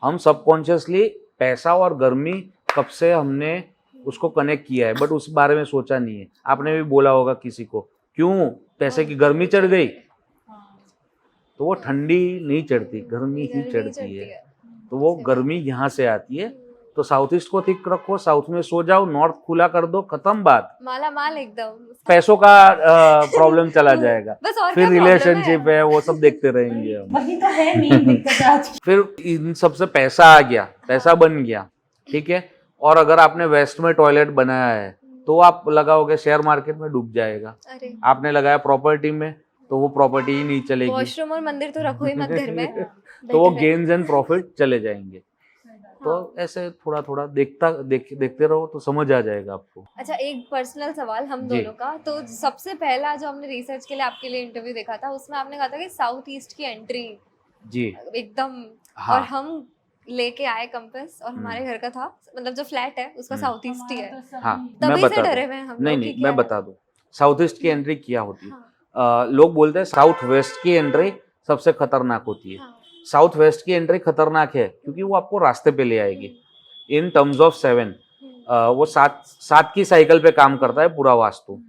हम सबकॉन्शियसली पैसा और गर्मी कब से हमने उसको कनेक्ट किया है, बट उस बारे में सोचा नहीं है। आपने भी बोला होगा किसी को, क्यों पैसे की गर्मी चढ़ गई, तो वो ठंडी नहीं चढ़ती, गर्मी ही चढ़ती है। तो वो गर्मी यहाँ से आती है। तो साउथ ईस्ट को ठीक रखो, साउथ में सो जाओ, नॉर्थ खुला कर दो, खत्म बात, माला माल एकदम। पैसों का प्रॉब्लम चला जाएगा, बस और फिर क्या रिलेशनशिप है वो सब देखते रहेंगे हम। वही तो है मेन दिक्कत आज। फिर इन सबसे पैसा आ गया, पैसा बन गया, ठीक है। और अगर आपने वेस्ट में टॉयलेट बनाया है तो आप लगाओगे शेयर मार्केट में डूब जाएगा। अरे आपने लगाया प्रॉपर्टी में तो वो प्रॉपर्टी ही नहीं चलेगी। वॉशरूम और मंदिर तो रखो ही मत घर में। तो वो गेन्स एंड प्रॉफिट चले जाएंगे। तो ऐसे थोड़ा थोड़ा देखते रहो तो समझ आ जाएगा आपको। अच्छा, एक पर्सनल सवाल हम जी। दोनों का। तो सबसे पहला जो हमने रिसर्च के लिए आपके लिए इंटरव्यू देखा था, उसमें आपने कहा था कि साउथ ईस्ट की एंट्री जी एकदम, हाँ। और हम लेके आए कंपास, और हमारे घर का था, मतलब जो फ्लैट है उसका साउथ ईस्ट ही है। हाँ, मैं तभी से बता डरे दूं। हुए हैं हम नहीं लोग कि नहीं, क्या मैं बता दूं साउथ ईस्ट की एंट्री क्या होती है। हाँ। लोग बोलते हैं साउथ वेस्ट की एंट्री सबसे खतरनाक होती है। हाँ। साउथ वेस्ट की एंट्री खतरनाक है क्योंकि वो आपको रास्ते पे ले आएगी। इन टर्म्स ऑफ 7 वो 7 की साइकिल पे काम करता है पूरा वास्तु,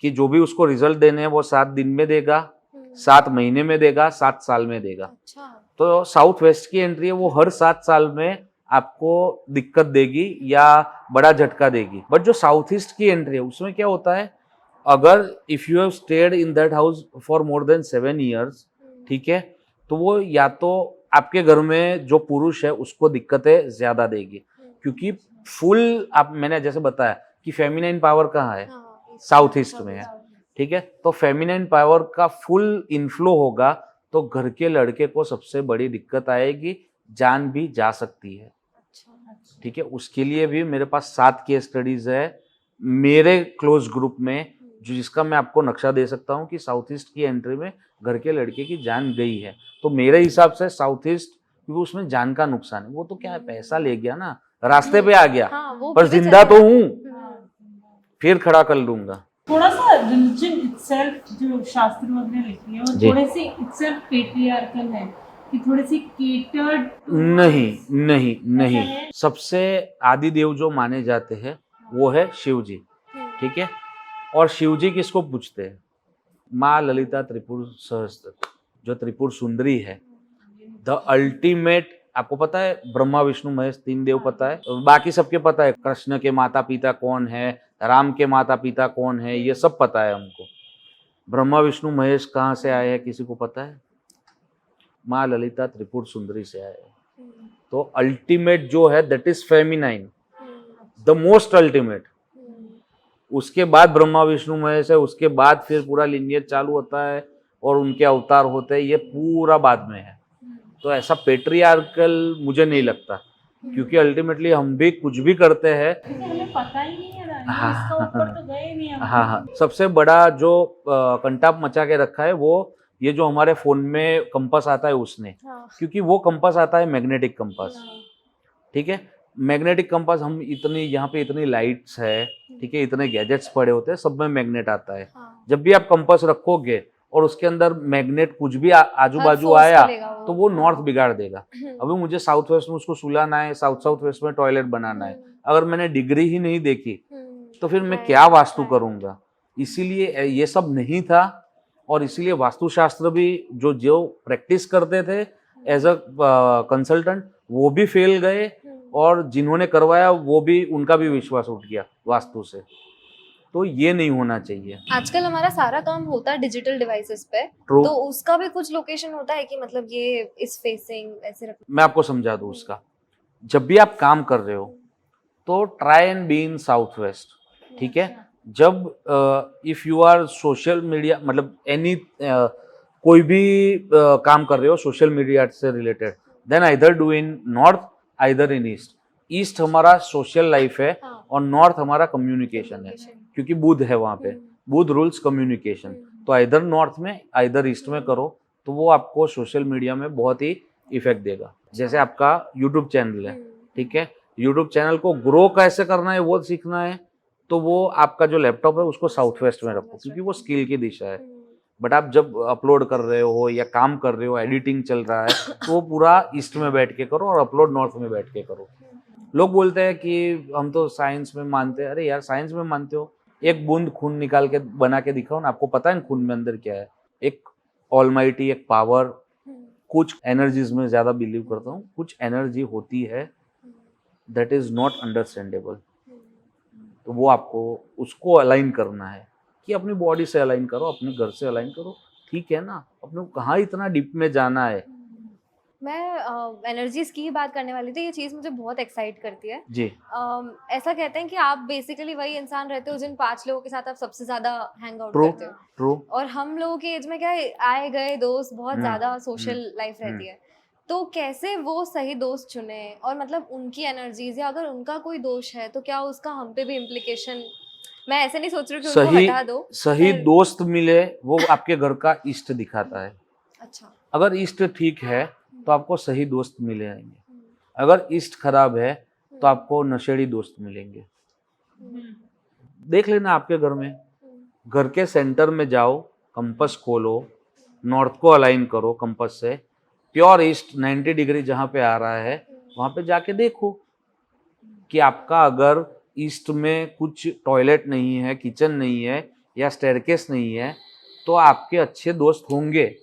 कि जो भी उसको रिजल्ट देने हैं वो 7 दिन में देगा, 7 महीने में देगा, 7 साल में देगा। अच्छा। तो साउथ वेस्ट की एंट्री है वो हर 7 साल में आपको दिक्कत देगी या बड़ा झटका देगी। बट जो साउथ ईस्ट की एंट्री है उसमें क्या होता है, अगर if you have stayed in that house for more than 7 years, ठीक है, तो वो या तो आपके घर में जो पुरुष है उसको दिक्कतें ज्यादा देगी, क्योंकि फुल मैंने जैसे बताया कि फेमिनाइन पावर कहाँ है, साउथ ईस्ट में है, ठीक है। तो फेमिनाइन पावर का फुल इनफ्लो होगा तो घर के लड़के को सबसे बड़ी दिक्कत आएगी, जान भी जा सकती है, ठीक है। उसके लिए भी मेरे पास 7 केस स्टडीज है मेरे क्लोज ग्रुप में, जो जिसका मैं आपको नक्शा दे सकता हूँ कि साउथ ईस्ट की एंट्री में घर के लड़के की जान गई है। तो मेरे हिसाब से साउथ ईस्ट, क्योंकि उसमें जान का नुकसान है, वो तो क्या है, पैसा ले गया ना, रास्ते पे आ गया, हाँ, वो पर पता जिंदा चल तो रहा है। हूँ, फिर खड़ा कर लूंगा। थोड़ा सा रिलीजन इटसेल्फ जो शास्त्र वगैरह लिखी है वो जी। थोड़े से इटसेल्फ पेट्रियार्कल है कि थोड़े से केटर्ड नहीं नहीं नहीं, है? सबसे आदि देव जो माने जाते हैं वो है शिव जी, ठीक है। और शिव जी किसको पूछते हैं? माँ ललिता त्रिपुर सहस्त्र, जो त्रिपुर सुंदरी है, द अल्टीमेट। आपको पता है ब्रह्मा विष्णु महेश तीन देव पता है, बाकी सबके पता है। कृष्ण के माता पिता कौन है, राम के माता पिता कौन है, ये सब पता है हमको। ब्रह्मा विष्णु महेश कहाँ से आए हैं किसी को पता है? माँ ललिता त्रिपुर सुंदरी से आए हैं। तो अल्टीमेट जो है that is feminine, the most ultimate. उसके बाद ब्रह्मा विष्णु महेश है, उसके बाद फिर पूरा लिनियज चालू होता है और उनके अवतार होते हैं, ये पूरा बाद में है। तो ऐसा पेट्रियार्कल मुझे नहीं लगता, क्योंकि अल्टीमेटली हम भी कुछ भी करते हैं। हमें पता ही नहीं है रानी, हाँ, इसका ऊपर तो गए नहीं हम। हाँ, सबसे बड़ा जो कंटाप मचा के रखा है वो ये जो हमारे फोन में कंपास आता है उसने, क्योंकि वो कंपास आता है मैग्नेटिक कंपास, ठीक है। मैग्नेटिक कंपास हम इतनी यहाँ पे इतनी लाइट्स है, ठीक है, इतने गैजेट्स पड़े होते हैं, सब में मैग्नेट आता है। जब भी आप कंपास रखोगे और उसके अंदर मैग्नेट कुछ भी आजू बाजू आया तो वो नॉर्थ बिगाड़ देगा। अभी मुझे साउथ वेस्ट में उसको सुलाना है, साउथ वेस्ट में टॉयलेट बनाना है, अगर मैंने डिग्री ही नहीं देखी तो फिर मैं क्या वास्तु करूंगा? इसीलिए ये सब नहीं था, और इसीलिए वास्तुशास्त्र भी जो जो प्रैक्टिस करते थे एज अ कंसल्टेंट वो भी फेल गए, और जिन्होंने करवाया वो भी, उनका भी विश्वास उठ गया वास्तु से। तो ये नहीं होना चाहिए। आजकल हमारा सारा काम होता है डिजिटल डिवाइसेस पे, True. तो उसका भी कुछ लोकेशन होता है कि मतलब ये इस फेसिंग ऐसे रख। मैं आपको समझा दूं उसका। जब भी आप काम कर रहे हो तो try and be in south west, ठीक है। जब if you are social media, मतलब एनी कोई भी काम कर रहे हो सोशल मीडिया से related, then either do in north either in east. East हमारा सोशल लाइफ है और नॉर्थ हमारा कम्युनिकेशन है, क्योंकि बुध है वहाँ पे, बुध रूल्स कम्युनिकेशन। तो आइदर नॉर्थ में आइदर ईस्ट में करो, तो वो आपको सोशल मीडिया में बहुत ही इफेक्ट देगा। जैसे आपका यूट्यूब चैनल है, ठीक है, यूट्यूब चैनल को ग्रो कैसे करना है वो सीखना है, तो वो आपका जो लैपटॉप है उसको साउथ वेस्ट में रखो, क्योंकि वो स्किल की दिशा है। बट आप जब अपलोड कर रहे हो या काम कर रहे हो, एडिटिंग चल रहा है, तो वो पूरा ईस्ट में बैठ के करो और अपलोड नॉर्थ में बैठ के करो। लोग बोलते हैं कि हम तो साइंस में मानते हैं। अरे यार, साइंस में मानते हो, एक बूंद खून निकाल के बना के दिखाओ ना, आपको पता है खून में अंदर क्या है? एक ऑलमाइटी, एक पावर। कुछ एनर्जीज में ज्यादा बिलीव करता हूँ, कुछ एनर्जी होती है दैट इज नॉट अंडरस्टैंडेबल। तो वो आपको उसको अलाइन करना है, कि अपनी बॉडी से अलाइन करो, अपने घर से अलाइन करो, ठीक है ना। अपने को कहाँ इतना डीप में जाना है। मैं एनर्जीज की ही बात करने वाली थी। ये चीज़ मुझे बहुत एक्साइट करती है जी। ऐसा कहते हैं कि आप बेसिकली वही इंसान रहते हो जिन 5 लोगों के साथ आप सबसे ज्यादा हैंग आउट ट्रू करते हो। ट्रू। और हम लोगों की एज में क्या है, आए गए दोस्त बहुत ज्यादा सोशल लाइफ रहती है। तो कैसे वो सही दोस्त चुने, और मतलब उनकी एनर्जीज, या अगर उनका कोई दोष है तो क्या उसका हम पे भी इम्प्लीकेशन। मैं ऐसे नहीं सोच रही कि उनको हटा दो। सही दोस्त मिले वो आपके घर का ईस्ट दिखाता है। अच्छा। अगर ईस्ट ठीक है तो आपको सही दोस्त मिलेंगे, अगर ईस्ट खराब है तो आपको नशेड़ी दोस्त मिलेंगे। देख लेना आपके घर में, घर के सेंटर में जाओ, कंपास खोलो, नॉर्थ को अलाइन करो कंपास से, प्योर ईस्ट 90 डिग्री जहाँ पे आ रहा है वहाँ पे जाके देखो कि आपका अगर ईस्ट में कुछ टॉयलेट नहीं है, किचन नहीं है या स्टेयरकेस नहीं है, तो आपके अच्छे दोस्त होंगे।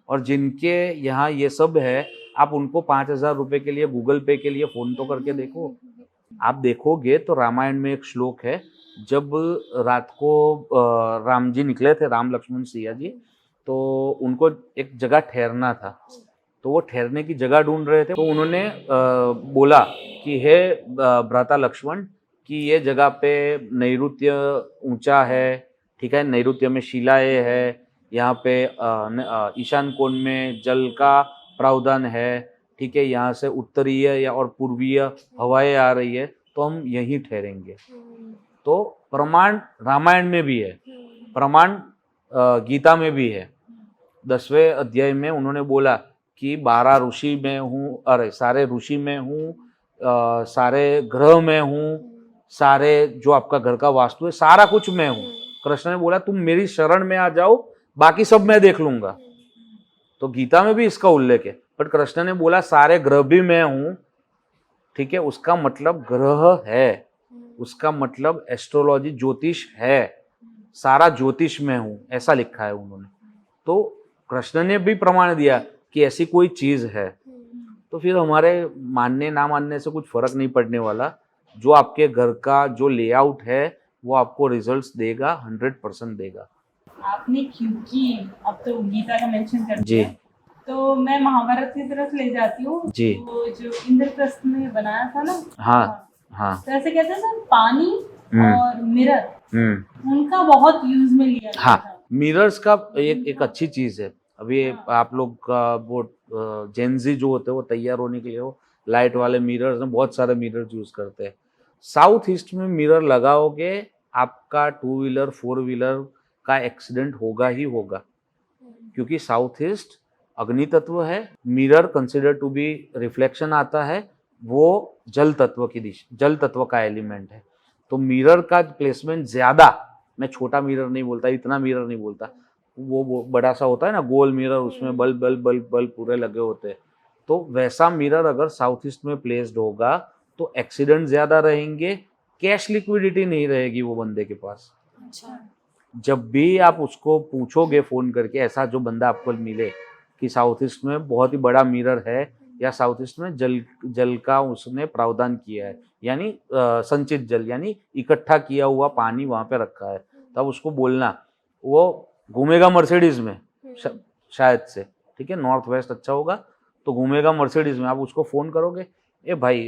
और जिनके यहाँ ये सब है, आप उनको 5,000 रुपये के लिए, गूगल पे के लिए फ़ोन तो करके देखो। आप देखोगे तो रामायण में एक श्लोक है, जब रात को राम जी निकले थे, राम लक्ष्मण सिया जी, तो उनको एक जगह ठहरना था, तो वो ठहरने की जगह ढूंढ रहे थे। तो उन्होंने बोला कि हे भ्राता लक्ष्मण, कि ये जगह पे नैऋत्य ऊंचा है, ठीक है, नैऋत्य में शिलाएं है, यहाँ पे ईशान कोण में जल का प्रावधान है, ठीक है, यहाँ से उत्तरीय या और पूर्वीय हवाएं आ रही है, तो हम यहीं ठहरेंगे। तो प्रमाण रामायण में भी है, प्रमाण गीता में भी है। 10वें अध्याय में उन्होंने बोला कि 12 ऋषि में हूँ, अरे सारे ऋषि में हूँ, सारे ग्रह में हूँ, सारे जो आपका घर का वास्तु है सारा कुछ मैं हूँ। कृष्ण ने बोला तुम मेरी शरण में आ जाओ, बाकी सब मैं देख लूंगा। तो गीता में भी इसका उल्लेख है। बट कृष्ण ने बोला सारे ग्रह भी मैं हूं, ठीक है, उसका मतलब ग्रह है, उसका मतलब एस्ट्रोलॉजी ज्योतिष है, सारा ज्योतिष में हूं, ऐसा लिखा है उन्होंने। तो कृष्ण ने भी प्रमाण दिया कि ऐसी कोई चीज है। तो फिर हमारे मानने ना मानने से कुछ फर्क नहीं पड़ने वाला। जो आपके घर का जो लेआउट है वो आपको रिजल्ट्स देगा, 100% देगा। आपने क्योंकि अब तो गीता का मेंशन कर जी। दिया, तो मैं महाभारत की तरफ ले जाती हूँ। जी। वो जो इंद्रप्रस्थ में बनाया था ना, हाँ हाँ। तो ऐसे कहते हैं ना, पानी हम्म। और मिरर, उनका बहुत यूज में लिया गया हाँ, था। मिरर्स का एक अच्छी चीज है। अभी हाँ। आप लोग का वो जेनजी जो होते हैं वो तैयार होने के लिए वो लाइट वाले मिरर्स में बहुत सारे मिरर्स यूज करते हैं। साउथ ईस्ट में मिरर लगाओगे, आपका 2 व्हीलर 4 व्हीलर का एक्सीडेंट होगा ही होगा, क्योंकि साउथ ईस्ट अग्नि तत्व है। Mirror consider to be reflection आता है, वो जल तत्व की दिशा, जल तत्व का एलिमेंट है। तो मिरर का प्लेसमेंट ज्यादा, मैं छोटा मिरर नहीं बोलता, इतना मिरर नहीं बोलता, वो बड़ा सा होता है ना गोल मिरर, उसमें बल्ब बल्ब बल्ब बल्ब पूरे लगे होते हैं। तो वैसा मिरर अगर साउथ ईस्ट में प्लेस्ड होगा तो एक्सीडेंट ज्यादा रहेंगे, कैश लिक्विडिटी नहीं रहेगी वो बंदे के पास। अच्छा। जब भी आप उसको पूछोगे फोन करके, ऐसा जो बंदा आपको मिले कि साउथ ईस्ट में बहुत ही बड़ा मिरर है या साउथ ईस्ट में जल का उसने प्रावधान किया है, यानी संचित जल यानी इकट्ठा किया हुआ पानी वहां पे रखा है, तब उसको बोलना। वो घूमेगा मर्सिडीज में शायद से, ठीक है, नॉर्थ वेस्ट अच्छा होगा तो घूमेगा मर्सिडीज में। आप उसको फोन करोगे, ए भाई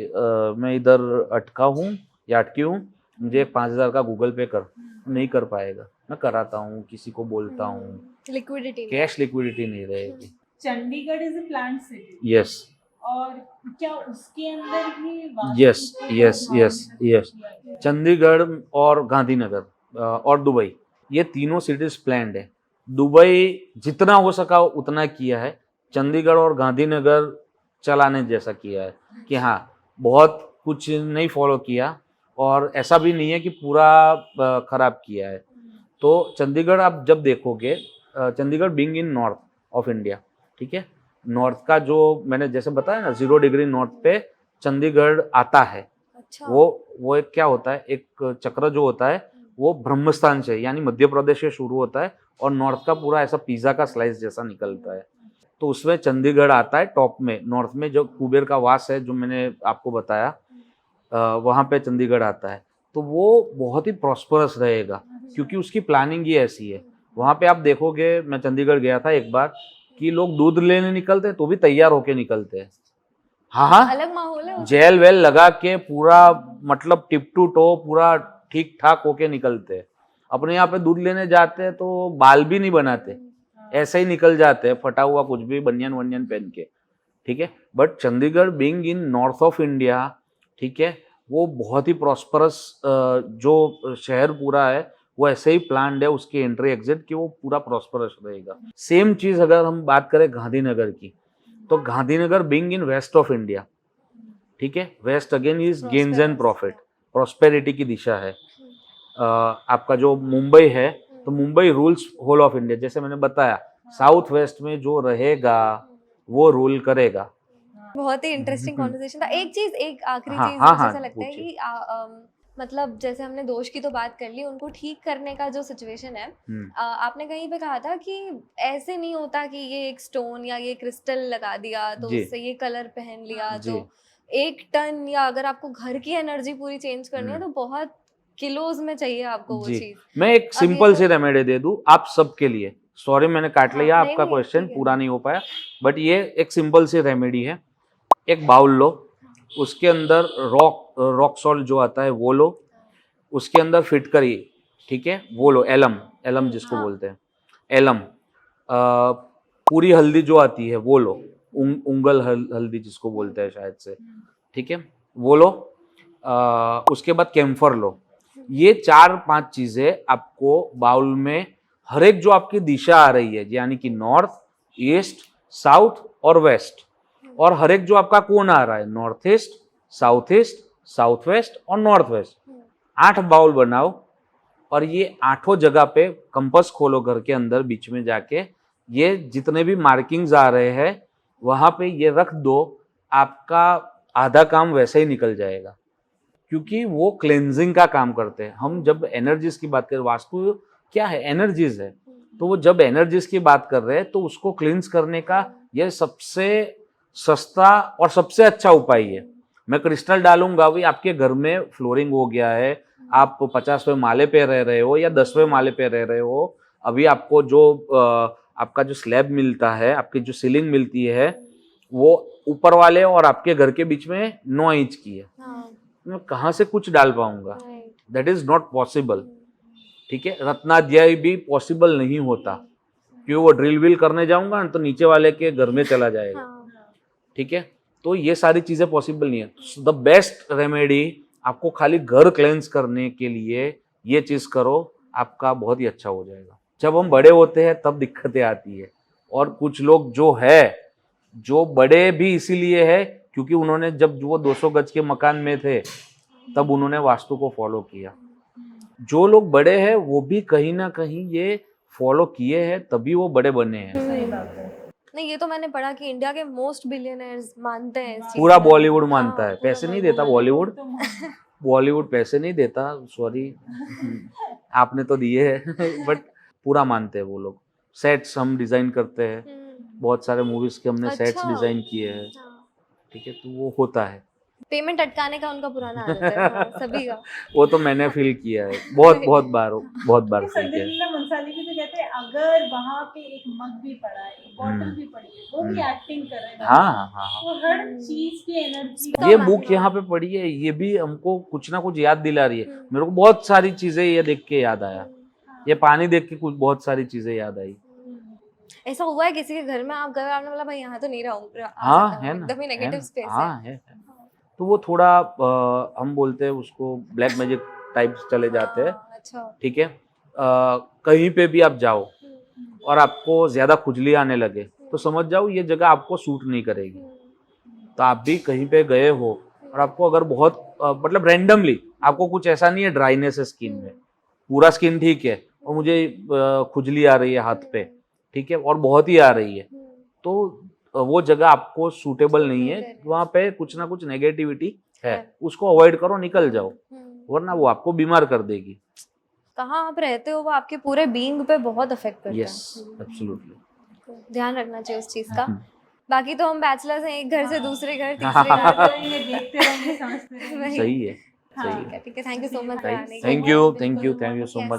मैं इधर अटका हूँ या अटकी हूँ, मुझे 5,000 का गूगल पे कर, नहीं कर पाएगा। मैं कराता हूँ, किसी को बोलता हूँ, लिक्विडिटी कैश लिक्विडिटी नहीं रहेगी। Chandigarh is a plant city, yes और क्या उसके अंदर भी yes yes yes yes Chandigarh और गांधीनगर और दुबई, ये तीनों सिटीज प्लान्ड है। दुबई जितना हो सका उतना किया है, चंडीगढ़ और गांधीनगर चलाने जैसा किया है कि हाँ बहुत कुछ नहीं फॉलो किया, और ऐसा भी नहीं है कि पूरा खराब किया है। तो चंडीगढ़ आप जब देखोगे, Chandigarh being in north of India, ठीक है, नॉर्थ का जो मैंने जैसे बताया ना 0 डिग्री नॉर्थ पे चंडीगढ़ आता है। अच्छा। वो एक क्या होता है, एक चक्र जो होता है वो ब्रह्मस्थान से यानी मध्य प्रदेश से शुरू होता है और नॉर्थ का पूरा ऐसा पिज्जा का स्लाइस जैसा निकलता है। तो उसमें चंडीगढ़ आता है टॉप में, नॉर्थ में जो कुबेर का वास है जो मैंने आपको बताया, वहाँ पे चंडीगढ़ आता है। तो वो बहुत ही प्रॉस्परस रहेगा क्योंकि उसकी प्लानिंग ही ऐसी है। वहाँ पे आप देखोगे, मैं चंडीगढ़ गया था एक बार, कि लोग दूध लेने निकलते हैं तो भी तैयार होके निकलते हैं। हाँ, अलग माहौल है। जेल वेल लगा के पूरा, मतलब टिप टू टो पूरा ठीक ठाक होके निकलते हैं। अपने यहाँ पे दूध लेने जाते हैं तो बाल भी नहीं बनाते, ऐसे ही निकल जाते हैं, फटा हुआ कुछ भी बनियान वनियान पहन के, ठीक है। But Chandigarh being in north of India, ठीक है, वो बहुत ही प्रॉस्परस जो शहर पूरा है वो ऐसे ही प्लान्ड है, उसकी एंट्री एग्जिट कि वो पूरा प्रॉस्परस रहेगा। सेम चीज अगर हम बात करें गांधीनगर की, तो Gandhinagar being in west of India, ठीक है, west again is gains and profit, prosperity की दिशा है। आपका जो मुंबई है, तो Mumbai rules whole of India, जैसे मैंने बताया साउथ वेस्ट में जो रहेगा वो रूल करेगा। बहुत ही इंटरेस्टिंग कॉन्वर्सेशन था। एक चीज, एक आखिरी हाँ, चीज हाँ, मुझे हाँ, ऐसा लगता है पूछिए। कि मतलब जैसे हमने दोष की तो बात कर ली, उनको ठीक करने का जो सिचुएशन है, आपने कहीं पे कहा था कि ऐसे नहीं होता कि ये एक स्टोन या ये क्रिस्टल लगा दिया तो जी। उससे ये कलर पहन लिया जी। तो 1 टन, या अगर आपको घर की एनर्जी पूरी चेंज करनी है तो बहुत किलोज में चाहिए आपको वो जी, चीज। मैं एक अब ये सिंपल तो- सी रेमेडी दे दूं आप सबके लिए। सॉरी मैंने काट हाँ, लिया नहीं, आपका नहीं, क्वेश्चन, ठीक है। पूरा नहीं हो पाया, बट ये एक सिंपल सी रेमेडी है। एक बाउल लो, उसके अंदर रॉक सॉल्ट जो आता है वो लो, उसके अंदर फिटकरी, ठीक है, वो लो, एलम, एलम जिसको हाँ। बोलते हैं, एलम, पूरी हल्दी जो आती है वो लो, उंगल हल्दी जिसको बोलते हैं शायद से, ठीक है, वो लो। उसके बाद कैम्फर लो। ये 4-5 चीजें आपको बाउल में, हर एक जो आपकी दिशा आ रही है यानी कि नॉर्थ, ईस्ट, साउथ और वेस्ट, और हर एक जो आपका कोण आ रहा है, नॉर्थ ईस्ट, साउथ वेस्ट और नॉर्थ वेस्ट, 8 बाउल बनाओ, और ये 8 जगह पे कंपास खोलो घर के अंदर बीच में जाके, ये जितने भी मार्किंग्स आ रहे हैं वहां पे ये रख दो, आपका आधा काम वैसे ही निकल जाएगा, क्योंकि वो क्लेंजिंग का काम करते हैं। हम जब एनर्जीज की बात करें, वास्तु क्या है, एनर्जीज है, तो वो जब एनर्जीज की बात कर रहे हैं तो उसको क्लींस करने का ये सबसे सस्ता और सबसे अच्छा उपाय है। मैं क्रिस्टल डालूंगा, भी आपके घर में फ्लोरिंग हो गया है, आप 50वें माले पे रह रहे हो या 10वें माले पे रह रहे हो, अभी आपको जो आपका जो स्लैब मिलता है, आपकी जो सीलिंग मिलती है, वो ऊपर वाले और आपके घर के बीच में 9 इंच की है। मैं कहाँ से कुछ डाल पाऊंगा? That is not possible. ठीक है, रत्नाध्याय भी पॉसिबल नहीं होता, क्यों? वो ड्रिल विल करने जाऊंगा तो नीचे वाले के घर में चला जाएगा। ठीक है, तो ये सारी चीजें पॉसिबल नहीं है। द बेस्ट रेमेडी आपको खाली घर क्लेंस करने के लिए ये चीज करो, आपका बहुत ही अच्छा हो जाएगा। जब हम बड़े होते हैं तब दिक्कतें आती है, और कुछ लोग जो बड़े भी इसीलिए है क्योंकि उन्होंने जब वो 200 गज के मकान में थे तब उन्होंने वास्तु को फॉलो किया। जो लोग बड़े हैं वो भी कहीं ना कहीं ये फॉलो किए हैं, तभी वो बड़े बने हैं। सही बात है। नहीं, ये तो मैंने पढ़ा कि इंडिया के मोस्ट बिलियनर्स मानते हैं इस चीज पूरा को। बॉलीवुड मानता हाँ, है, पूरा पैसे नहीं देता बॉलीवुड। बॉलीवुड पैसे नहीं देता, सॉरी आपने तो दिए हैं बट पूरा मानते हैं वो लोग। सेट्स हम डिजाइन करते हैं, बहुत सारे मूवीज के हमने सेट्स अच्छा। डिजाइन किए हैं। हाँ। ठीक है, तो वो होता है। पेमेंट अटकाने का उनका पुराना आदत है, हाँ, सभी का। वो तो मैंने फील किया है, बहुत बार क्योंकि फील संजय किया है। लीला भंसाली भी तो कहते हैं अगर वहाँ पे एक मग भी पड़ा है, एक बॉटल भी पड़ी है, वो भी एक्टिंग कर रहे हैं। हाँ। वो हर चीज की एनर्जी। ये बुक यहाँ पे पढ़ी है, ये भी हमको कुछ ना कुछ याद दिला रही है। मेरे को बहुत सारी चीजें ये देख के याद आया, ये पानी देख के कुछ बहुत सारी चीजें याद आई। ऐसा हुआ है किसी के घर में आप गए, आपने बोला भाई यहाँ तो नहीं रहूंगा, हाँ है ना, एकदम ही नेगेटिव स्पेस है। हाँ है। तो वो थोड़ा हम बोलते हैं उसको ब्लैक मैजिक टाइप्स चले जाते हैं। अच्छा। ठीक है, कहीं पे भी आप जाओ और आपको ज्यादा खुजली आने लगे तो समझ जाओ ये जगह आपको सूट नहीं करेगी। तो आप भी कहीं पे गए हो और आपको अगर बहुत मतलब रैंडमली आपको कुछ ऐसा नहीं है, ड्राइनेस है स्किन में, पूरा स्किन ठीक है और मुझे खुजली आ रही है हाथ पे, ठीक है, और बहुत ही आ रही है, तो वो जगह आपको सूटेबल नहीं है, वहां पे कुछ ना कुछ नेगेटिविटी है, उसको अवॉइड करो, निकल जाओ, वरना वो आपको बीमार कर देगी। कहाँ आप रहते हो वो आपके पूरे बीइंग पे बहुत अफेक्ट करता है। Yes, absolutely. ध्यान रखना चाहिए उस चीज का। बाकी तो हम बैचलर्स हैं, एक घर से दूसरे घर, तीसरे देखते घर। रहेंगे, देखते रहेंगे, समझते रहेंगे। वही। सही है, सही है। ठीक है, thank you so much. Thank you so much.